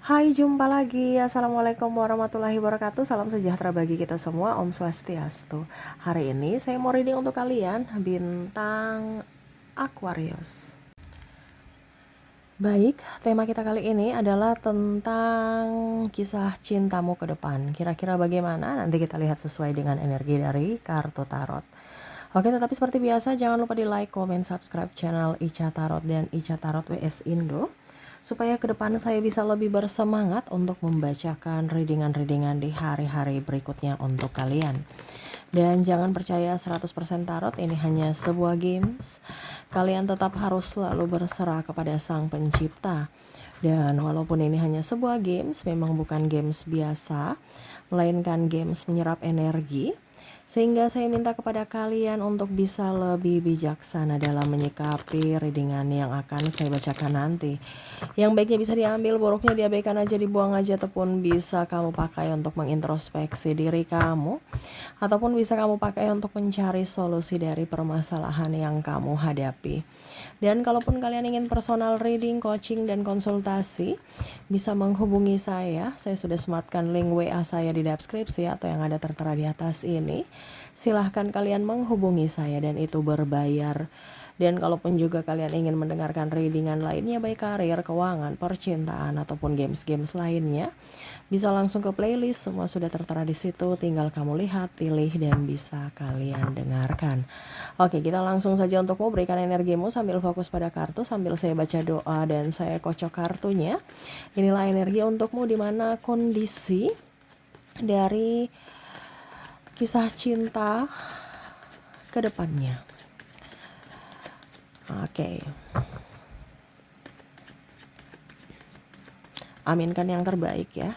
Hai, jumpa lagi. Assalamualaikum warahmatullahi wabarakatuh. Salam sejahtera bagi kita semua. Om Swastiastu. Hari ini saya mau reading untuk kalian bintang Aquarius. Baik, tema kita kali ini adalah tentang kisah cintamu ke depan. Kira-kira bagaimana? Nanti kita lihat sesuai dengan energi dari kartu tarot. Oke, tetapi seperti biasa jangan lupa di like, comment, subscribe channel Ica Tarot dan Ica Tarot WS Indo, supaya ke depan saya bisa lebih bersemangat untuk membacakan readingan-readingan di hari-hari berikutnya untuk kalian. Dan jangan percaya 100% tarot ini hanya sebuah games. Kalian tetap harus selalu berserah kepada Sang Pencipta. Dan walaupun ini hanya sebuah games, memang bukan games biasa, melainkan games menyerap energi. Sehingga saya minta kepada kalian untuk bisa lebih bijaksana dalam menyikapi readingan yang akan saya bacakan nanti. Yang baiknya bisa diambil, buruknya diabaikan aja, dibuang aja, ataupun bisa kamu pakai untuk mengintrospeksi diri kamu, ataupun bisa kamu pakai untuk mencari solusi dari permasalahan yang kamu hadapi. Dan kalaupun kalian ingin personal reading, coaching, dan konsultasi, bisa menghubungi saya. Saya sudah sematkan link WA saya di deskripsi atau yang ada tertera di atas ini. Silahkan kalian menghubungi saya dan itu berbayar. Dan kalaupun juga kalian ingin mendengarkan readingan lainnya, baik karir, keuangan, percintaan, ataupun games-games lainnya, bisa langsung ke playlist, semua sudah tertera di situ. Tinggal kamu lihat, pilih, dan bisa kalian dengarkan. Oke, kita langsung saja untukmu, berikan energimu sambil fokus pada kartu, sambil saya baca doa dan saya kocok kartunya. Inilah energi untukmu, di mana kondisi dari kisah cinta ke depannya. Oke. Aminkan yang terbaik ya.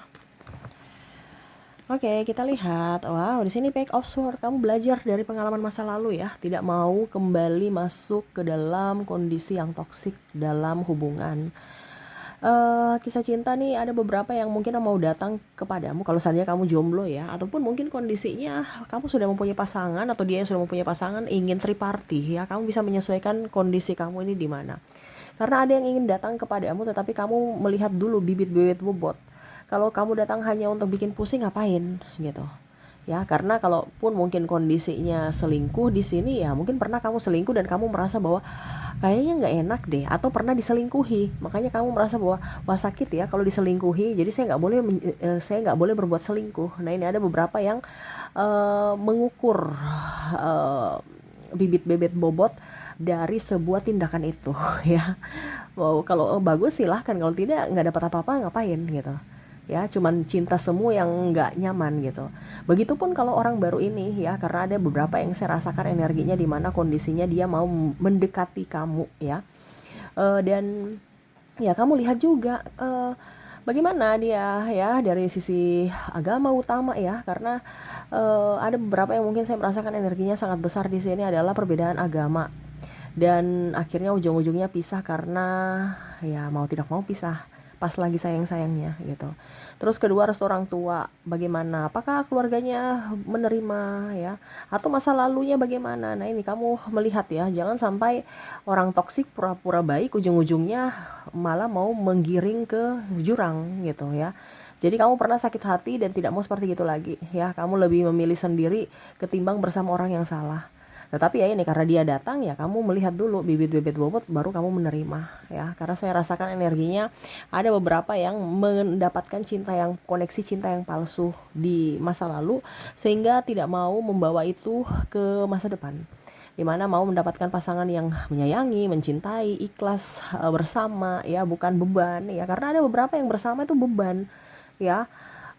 Oke, kita lihat. Wow, di sini Page of Swords. Kamu belajar dari pengalaman masa lalu ya. Tidak mau kembali masuk ke dalam kondisi yang toksik dalam hubungan. Kisah cinta nih, ada beberapa yang mungkin mau datang kepadamu kalau seandainya kamu jomblo ya, ataupun mungkin kondisinya kamu sudah mempunyai pasangan atau dia yang sudah mempunyai pasangan, ingin triparty ya. Kamu bisa menyesuaikan kondisi kamu ini di mana. Karena ada yang ingin datang kepadamu, tetapi kamu melihat dulu bibit-bibit bobot. Kalau kamu datang hanya untuk bikin pusing, ngapain gitu ya? Karena kalaupun mungkin kondisinya selingkuh di sini ya, mungkin pernah kamu selingkuh dan kamu merasa bahwa kayaknya nggak enak deh, atau pernah diselingkuhi, makanya kamu merasa bahwa wah sakit ya kalau diselingkuhi, jadi saya nggak boleh berbuat selingkuh. Nah, ini ada beberapa yang mengukur bibit-bibit bobot dari sebuah tindakan itu ya. Wow, kalau bagus silahkan, kalau tidak nggak dapat apa-apa, ngapain gitu ya, cuman cinta semu yang nggak nyaman gitu. Begitupun kalau orang baru ini ya, karena ada beberapa yang saya rasakan energinya di mana kondisinya dia mau mendekati kamu ya. Dan ya kamu lihat juga bagaimana dia ya dari sisi agama utama ya, karena ada beberapa yang mungkin saya merasakan energinya sangat besar di sini adalah perbedaan agama, dan akhirnya ujung-ujungnya pisah karena ya mau tidak mau pisah pas lagi sayang-sayangnya gitu. Terus kedua, restu orang tua bagaimana, apakah keluarganya menerima ya, atau masa lalunya bagaimana. Nah, ini kamu melihat ya, jangan sampai orang toksik pura-pura baik, ujung-ujungnya malah mau menggiring ke jurang gitu ya. Jadi kamu pernah sakit hati dan tidak mau seperti itu lagi ya, kamu lebih memilih sendiri ketimbang bersama orang yang salah. Tetapi ya ini, karena dia datang ya, kamu melihat dulu bibit-bibit bobot, baru kamu menerima ya. Karena saya rasakan energinya ada beberapa yang mendapatkan cinta yang koneksi cinta yang palsu di masa lalu, sehingga tidak mau membawa itu ke masa depan, dimana mau mendapatkan pasangan yang menyayangi, mencintai, ikhlas bersama ya, bukan beban ya. Karena ada beberapa yang bersama itu beban ya.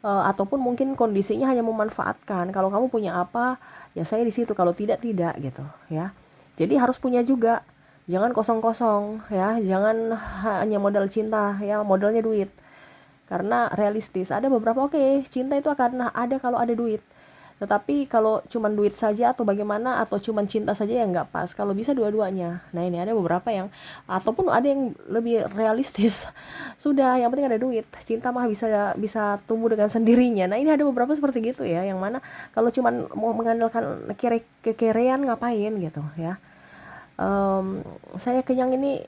Ataupun mungkin kondisinya hanya memanfaatkan, kalau kamu punya apa ya saya di situ, kalau tidak tidak gitu ya. Jadi harus punya juga, jangan kosong-kosong ya, jangan hanya modal cinta ya, modalnya duit. Karena realistis, ada beberapa oke, cinta itu akan ada kalau ada duit, tetapi kalau cuman duit saja atau bagaimana, atau cuman cinta saja ya nggak pas. Kalau bisa dua-duanya. Nah, ini ada beberapa yang, ataupun ada yang lebih realistis, sudah yang penting ada duit, cinta mah bisa bisa tumbuh dengan sendirinya. Nah, ini ada beberapa seperti gitu ya, yang mana kalau cuman mau mengandalkan kekerean ngapain gitu ya. Saya kenyang ini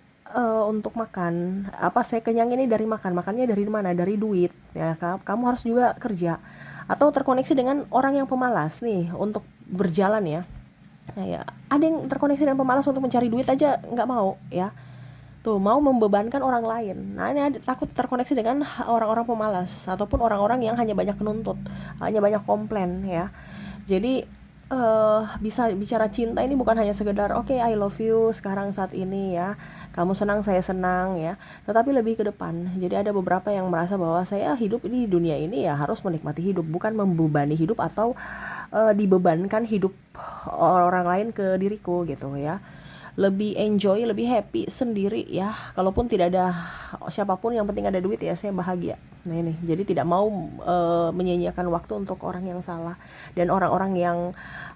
untuk makan, apa saya kenyang ini dari makan, makannya dari mana? Dari duit, ya kamu harus juga kerja atau terkoneksi dengan orang yang pemalas nih untuk berjalan ya. Nah ya, ada yang terkoneksi dengan pemalas untuk mencari duit aja nggak mau ya. Tuh, mau membebankan orang lain. Nah, ini takut terkoneksi dengan orang-orang pemalas ataupun orang-orang yang hanya banyak menuntut, hanya banyak komplain ya. Jadi bisa bicara cinta ini bukan hanya sekedar oke, I love you sekarang saat ini ya. Kamu senang, saya senang ya. Tetapi lebih ke depan. Jadi ada beberapa yang merasa bahwa saya hidup ini di dunia ini ya harus menikmati hidup, bukan membebani hidup atau dibebankan hidup orang lain ke diriku gitu ya. Lebih enjoy, lebih happy sendiri ya. Kalaupun tidak ada siapapun, yang penting ada duit ya, saya bahagia. Nah ini, jadi tidak mau menyia-nyiakan waktu untuk orang yang salah dan orang-orang yang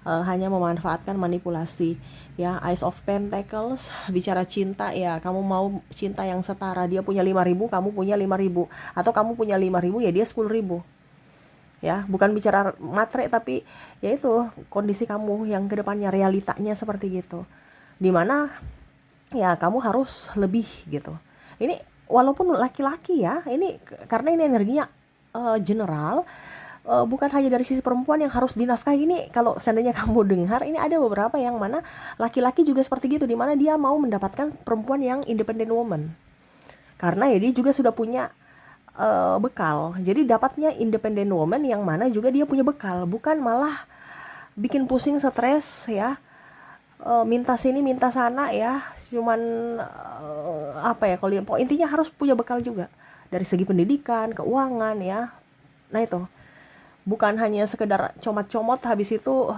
hanya memanfaatkan manipulasi ya. Ace of Pentacles, bicara cinta ya, kamu mau cinta yang setara. Dia punya 5.000, kamu punya 5.000, atau kamu punya 5.000 ya dia 10.000 ya. Bukan bicara matre, tapi ya itu kondisi kamu yang kedepannya, realitanya seperti gitu, dimana ya kamu harus lebih gitu. Ini walaupun laki-laki ya, ini karena ini energinya general, bukan hanya dari sisi perempuan yang harus dinafkahi. Ini kalau seandainya kamu dengar, ini ada beberapa yang mana laki-laki juga seperti gitu, dimana dia mau mendapatkan perempuan yang independent woman, karena ya dia juga sudah punya bekal. Jadi dapatnya independent woman yang mana juga dia punya bekal, bukan malah bikin pusing, stres ya. Minta sini minta sana ya, cuman apa ya, kalau intinya harus punya bekal juga dari segi pendidikan, keuangan ya. Nah itu bukan hanya sekedar comot-comot habis itu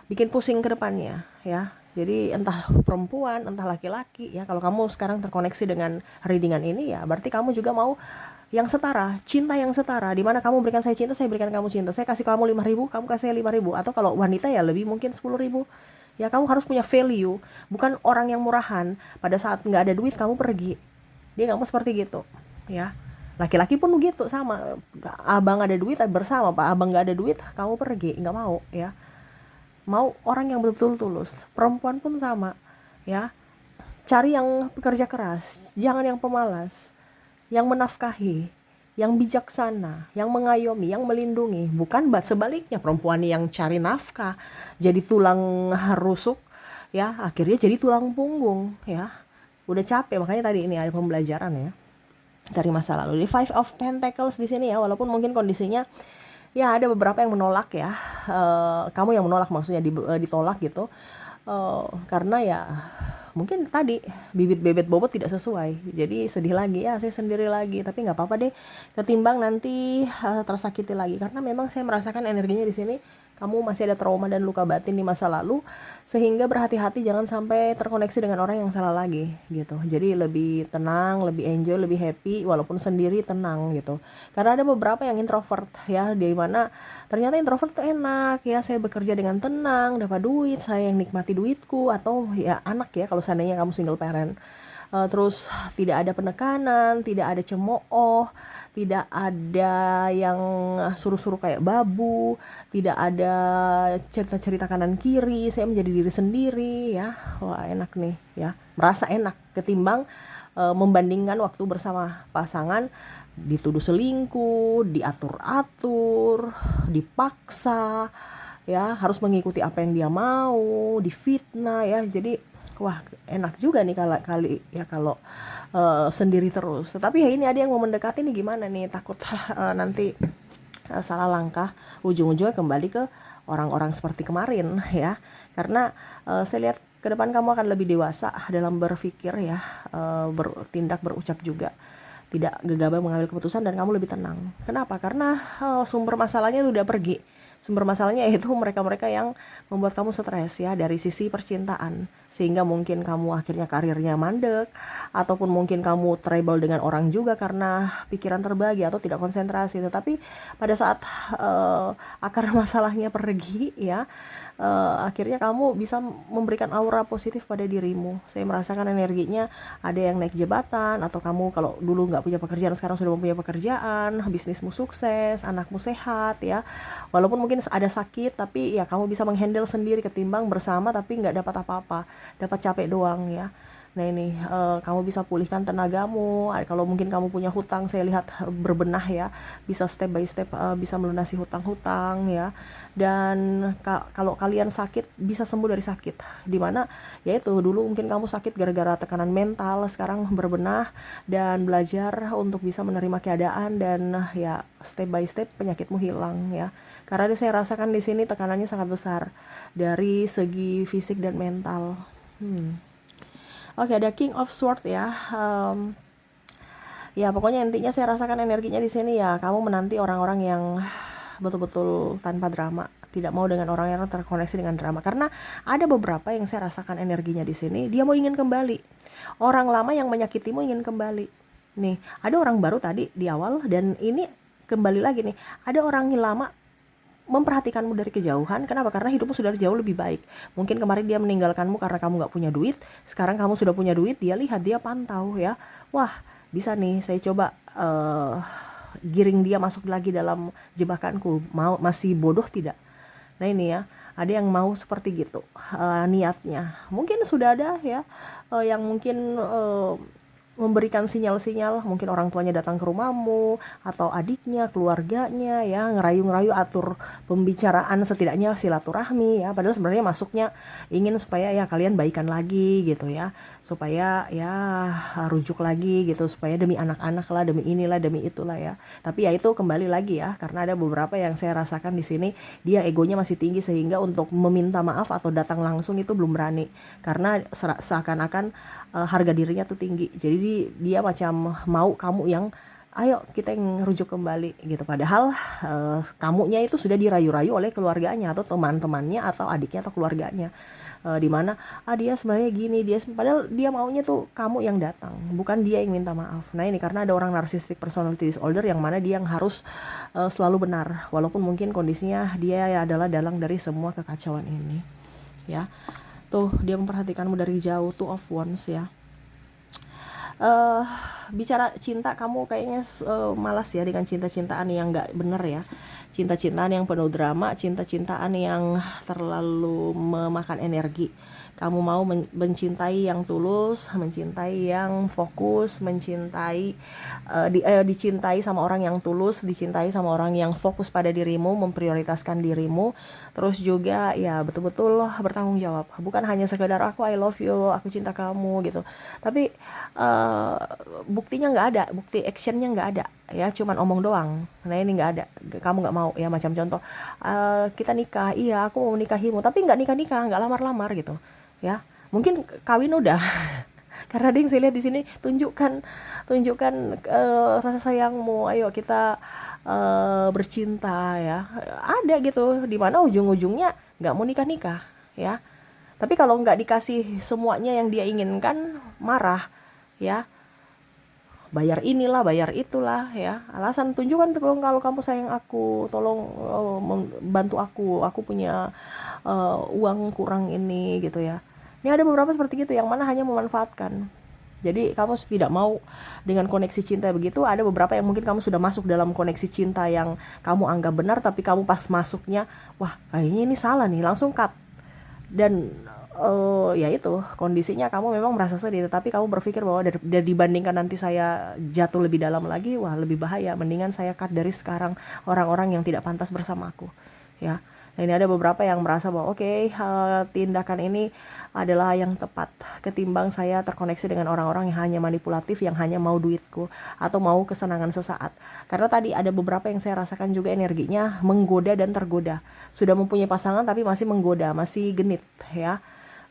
bikin pusing ke depannya ya. Jadi entah perempuan entah laki-laki ya, kalau kamu sekarang terkoneksi dengan readingan ini ya berarti kamu juga mau yang setara, cinta yang setara, di mana kamu berikan saya cinta, saya berikan kamu cinta. Saya kasih kamu 5.000, kamu kasih saya 5.000. Atau kalau wanita ya lebih mungkin 10.000. Ya kamu harus punya value, bukan orang yang murahan. Pada saat nggak ada duit kamu pergi, dia nggak mau seperti gitu ya. Laki-laki pun begitu sama, abang ada duit bersama, pak abang nggak ada duit kamu pergi, nggak mau ya. Mau orang yang betul-betul tulus. Perempuan pun sama ya, cari yang pekerja keras, jangan yang pemalas, yang menafkahi, yang bijaksana, yang mengayomi, yang melindungi. Bukan sebaliknya, perempuan yang cari nafkah jadi tulang rusuk ya, akhirnya jadi tulang punggung ya. Udah capek, makanya tadi ini ada pembelajaran ya dari masa lalu. Di Five of Pentacles di sini ya, walaupun mungkin kondisinya ya ada beberapa yang menolak ya, kamu yang menolak maksudnya, ditolak gitu, karena ya mungkin tadi bibit bebet bobot tidak sesuai, jadi sedih lagi ya, saya sendiri lagi. Tapi nggak apa-apa deh, ketimbang nanti tersakiti lagi, karena memang saya merasakan energinya di sini kamu masih ada trauma dan luka batin di masa lalu, sehingga berhati-hati jangan sampai terkoneksi dengan orang yang salah lagi gitu. Jadi lebih tenang, lebih enjoy, lebih happy walaupun sendiri, tenang gitu. Karena ada beberapa yang introvert ya, di mana ternyata introvert tuh enak ya, saya bekerja dengan tenang, dapat duit, saya yang nikmati duitku. Atau ya anak ya, kalau seandainya kamu single parent. Terus tidak ada penekanan, tidak ada cemooh, tidak ada yang suruh-suruh kayak babu, tidak ada cerita-cerita kanan kiri, saya menjadi diri sendiri ya. Wah enak nih ya, merasa enak ketimbang membandingkan waktu bersama pasangan, dituduh selingkuh, diatur-atur, dipaksa ya, harus mengikuti apa yang dia mau, difitnah ya. Jadi wah enak juga nih kali ya kalau sendiri terus. Tetapi ya ini ada yang mau mendekati nih, gimana nih, takut nanti salah langkah, ujung-ujungnya kembali ke orang-orang seperti kemarin ya. Karena saya lihat ke depan kamu akan lebih dewasa dalam berpikir ya, bertindak, berucap juga, tidak gegabah mengambil keputusan, dan kamu lebih tenang. Kenapa? Karena sumber masalahnya udah pergi. Sumber masalahnya yaitu mereka-mereka yang membuat kamu stres ya, dari sisi percintaan, sehingga mungkin kamu akhirnya karirnya mandek, ataupun mungkin kamu trouble dengan orang juga karena pikiran terbagi atau tidak konsentrasi. Tetapi pada saat akar masalahnya pergi ya, akhirnya kamu bisa memberikan aura positif pada dirimu. Saya merasakan energinya ada yang naik jabatan, atau kamu kalau dulu nggak punya pekerjaan sekarang sudah mempunyai pekerjaan, bisnismu sukses, anakmu sehat ya. Walaupun mungkin ada sakit, tapi ya kamu bisa menghandle sendiri ketimbang bersama tapi nggak dapat apa-apa, dapat capek doang ya. Nah ini kamu bisa pulihkan tenagamu. Kalau mungkin kamu punya hutang, saya lihat berbenah ya, bisa step by step bisa melunasi hutang-hutang ya. Dan kalau kalian sakit bisa sembuh dari sakit. Dimana ya itu dulu mungkin kamu sakit gara-gara tekanan mental, sekarang berbenah dan belajar untuk bisa menerima keadaan dan ya step by step penyakitmu hilang ya. Karena saya rasakan di sini tekanannya sangat besar dari segi fisik dan mental. Oke, ada King of Sword ya. Ya pokoknya intinya saya rasakan energinya di sini ya. Kamu menanti orang-orang yang betul-betul tanpa drama, tidak mau dengan orang yang terkoneksi dengan drama. Karena ada beberapa yang saya rasakan energinya di sini, dia mau ingin kembali. Orang lama yang menyakitimu ingin kembali. Nih, ada orang baru tadi di awal dan ini kembali lagi nih. Ada orang yang lama memperhatikanmu dari kejauhan. Kenapa? Karena hidupmu sudah jauh lebih baik. Mungkin kemarin dia meninggalkanmu karena kamu gak punya duit. Sekarang kamu sudah punya duit, dia lihat, dia pantau ya. Wah, bisa nih saya coba giring dia masuk lagi dalam jebakanku. Masih bodoh tidak? Nah ini ya, ada yang mau seperti gitu niatnya. Mungkin sudah ada ya yang mungkin memberikan sinyal-sinyal, mungkin orang tuanya datang ke rumahmu atau adiknya, keluarganya ya, ngerayu-ngerayu atur pembicaraan, setidaknya silaturahmi ya, padahal sebenarnya masuknya ingin supaya ya kalian baikan lagi gitu ya, supaya ya rujuk lagi gitu, supaya demi anak-anak lah, demi inilah, demi itulah ya. Tapi ya itu kembali lagi ya, karena ada beberapa yang saya rasakan di sini dia egonya masih tinggi sehingga untuk meminta maaf atau datang langsung itu belum berani, karena seakan-akan harga dirinya tuh tinggi. Jadi dia macam mau kamu yang ayo kita yang rujuk kembali gitu. Padahal kamunya itu sudah dirayu-rayu oleh keluarganya atau teman-temannya atau adiknya atau keluarganya. Dimana dia sebenarnya gini, padahal dia maunya tuh kamu yang datang, bukan dia yang minta maaf. Nah ini karena ada orang narcissistic personality disorder yang mana dia yang harus selalu benar, walaupun mungkin kondisinya dia adalah dalang dari semua kekacauan ini ya. Tuh dia memperhatikanmu dari jauh, Two of Wands ya. Bicara cinta kamu kayaknya malas ya dengan cinta-cintaan yang gak bener ya, cinta-cintaan yang penuh drama, cinta-cintaan yang terlalu memakan energi. Kamu mau mencintai yang tulus, mencintai yang fokus, mencintai dicintai sama orang yang tulus, dicintai sama orang yang fokus pada dirimu, memprioritaskan dirimu, terus juga ya betul-betul bertanggung jawab. Bukan hanya sekedar aku I love you, aku cinta kamu gitu, tapi buktinya nggak ada, bukti actionnya nggak ada ya, cuman omong doang. Nah ini nggak ada, kamu nggak mau ya. Macam contoh kita nikah, iya aku mau menikahimu, tapi nggak nikah-nikah, nggak lamar-lamar gitu ya. Mungkin kawin udah karena ada yang saya lihat di sini, tunjukkan rasa sayangmu, ayo kita bercinta ya, ada gitu, dimana ujung-ujungnya nggak mau nikah-nikah ya. Tapi kalau nggak dikasih semuanya yang dia inginkan, marah ya, bayar inilah, bayar itulah ya, alasan tunjukkan tuh kalau kamu sayang aku, tolong bantu aku punya uang kurang ini gitu ya. Ini ada beberapa seperti itu yang mana hanya memanfaatkan. Jadi kamu tidak mau dengan koneksi cinta begitu. Ada beberapa yang mungkin kamu sudah masuk dalam koneksi cinta yang kamu anggap benar, tapi kamu pas masuknya, wah kayaknya ini salah nih, langsung cut. Dan ya itu kondisinya kamu memang merasa sedih, tetapi kamu berpikir bahwa dari dibandingkan nanti saya jatuh lebih dalam lagi, wah lebih bahaya, mendingan saya cut dari sekarang orang-orang yang tidak pantas bersamaku ya. Nah ini ada beberapa yang merasa bahwa oke, tindakan ini adalah yang tepat ketimbang saya terkoneksi dengan orang-orang yang hanya manipulatif, yang hanya mau duitku atau mau kesenangan sesaat. Karena tadi ada beberapa yang saya rasakan juga energinya menggoda dan tergoda, sudah mempunyai pasangan tapi masih menggoda, masih genit ya,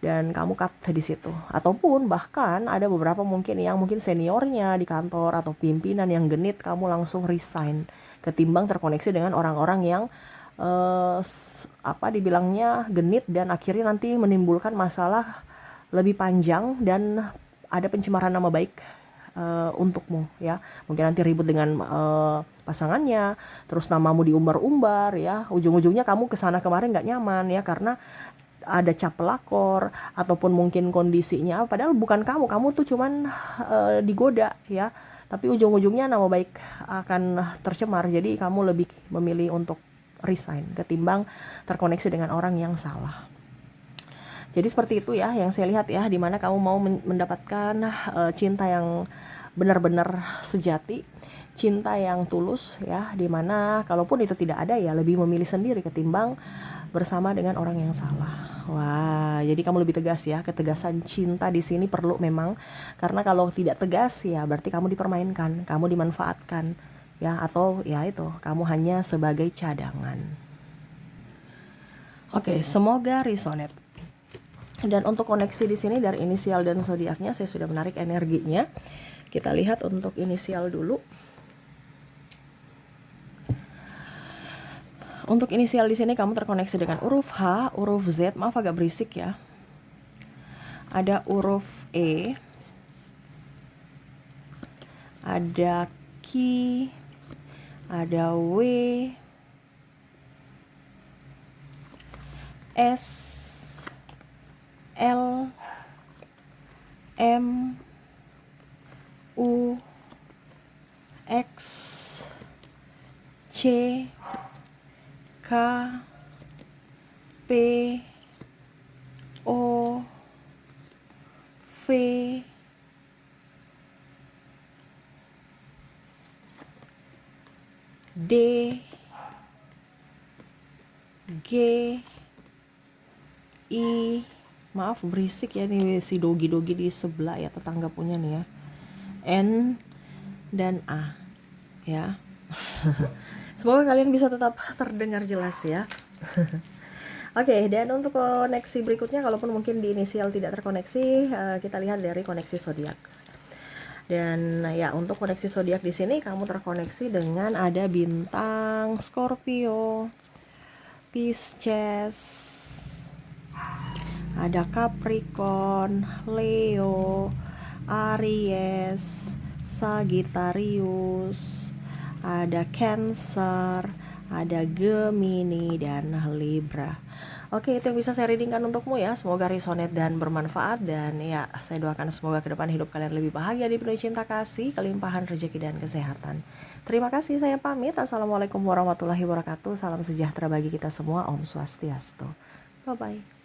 dan kamu cut di situ. Ataupun bahkan ada beberapa mungkin yang mungkin seniornya di kantor atau pimpinan yang genit, kamu langsung resign ketimbang terkoneksi dengan orang-orang yang dibilangnya genit dan akhirnya nanti menimbulkan masalah lebih panjang dan ada pencemaran nama baik untukmu ya. Mungkin nanti ribut dengan pasangannya, terus namamu diumbar-umbar ya, ujung-ujungnya kamu kesana kemarin nggak nyaman ya, karena ada cap pelakor ataupun mungkin kondisinya padahal bukan kamu tuh cuman digoda ya, tapi ujung-ujungnya nama baik akan tercemar. Jadi kamu lebih memilih untuk resign ketimbang terkoneksi dengan orang yang salah. Jadi seperti itu ya yang saya lihat ya, dimana kamu mau mendapatkan cinta yang benar-benar sejati, cinta yang tulus ya, dimana kalaupun itu tidak ada ya lebih memilih sendiri ketimbang bersama dengan orang yang salah. Wah, jadi kamu lebih tegas ya. Ketegasan cinta di sini perlu memang, karena kalau tidak tegas ya berarti kamu dipermainkan, kamu dimanfaatkan ya, atau ya itu kamu hanya sebagai cadangan. Oke, semoga resonate. Dan untuk koneksi di sini dari inisial dan zodiaknya saya sudah menarik energinya. Kita lihat untuk inisial dulu. Untuk inisial di sini kamu terkoneksi dengan huruf H, huruf Z, maaf agak berisik ya. Ada huruf E, ada Q, ada W, S, L, M, U, X, C, K, P, O, V, D, G, I, maaf berisik ya nih si dogi-dogi di sebelah ya, tetangga punya nih ya, N dan A ya. Semoga kalian bisa tetap terdengar jelas ya. Oke, dan untuk koneksi berikutnya, kalaupun mungkin di inisial tidak terkoneksi, kita lihat dari koneksi zodiak. Dan ya untuk koneksi zodiak di sini kamu terkoneksi dengan ada bintang Scorpio, Pisces, ada Capricorn, Leo, Aries, Sagittarius, ada Cancer, ada Gemini, dan Libra. Oke, itu yang bisa saya readingkan untukmu ya. Semoga resonate dan bermanfaat. Dan ya, saya doakan semoga ke depan hidup kalian lebih bahagia, dipenuhi cinta kasih, kelimpahan rezeki dan kesehatan. Terima kasih, saya pamit. Assalamualaikum warahmatullahi wabarakatuh. Salam sejahtera bagi kita semua. Om Swastiastu. Bye-bye.